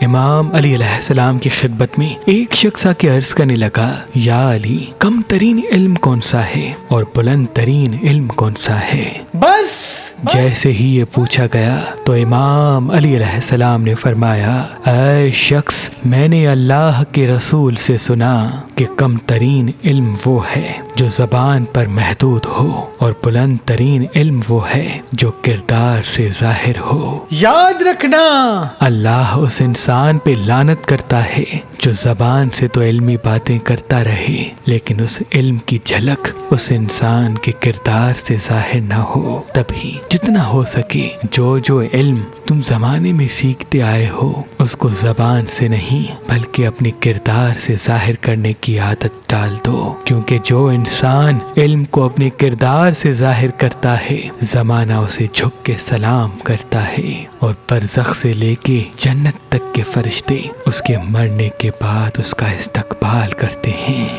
امام علی علیہ السلام کی خدمت میں ایک شخص آ کے عرض کرنے لگا، یا علی، کم ترین علم کون سا ہے اور بلند ترین علم کون سا ہے؟ بس جیسے ہی یہ پوچھا گیا تو امام علی علیہ السلام نے فرمایا، اے شخص، میں نے اللہ کے رسول سے سنا کہ کم ترین علم وہ ہے جو زبان پر محدود ہو اور بلند ترین علم وہ ہے جو کردار سے ظاہر ہو۔ یاد رکھنا، اللہ اس انسان پہ لعنت کرتا ہے جو زبان سے تو علمی باتیں کرتا رہے لیکن اس علم کی جھلک اس انسان کے کردار سے ظاہر نہ ہو۔ تبھی جتنا ہو سکے جو علم تم زمانے میں سیکھتے آئے ہو اس کو زبان سے نہیں بلکہ اپنے کردار سے ظاہر کرنے کی عادت ڈال دو، کیونکہ جو انسان علم کو اپنے کردار سے ظاہر کرتا ہے زمانہ اسے جھک کے سلام کرتا ہے، اور برزخ سے لے کے جنت تک کے فرشتے اس کے مرنے کے بعد اس کا استقبال کرتے ہیں۔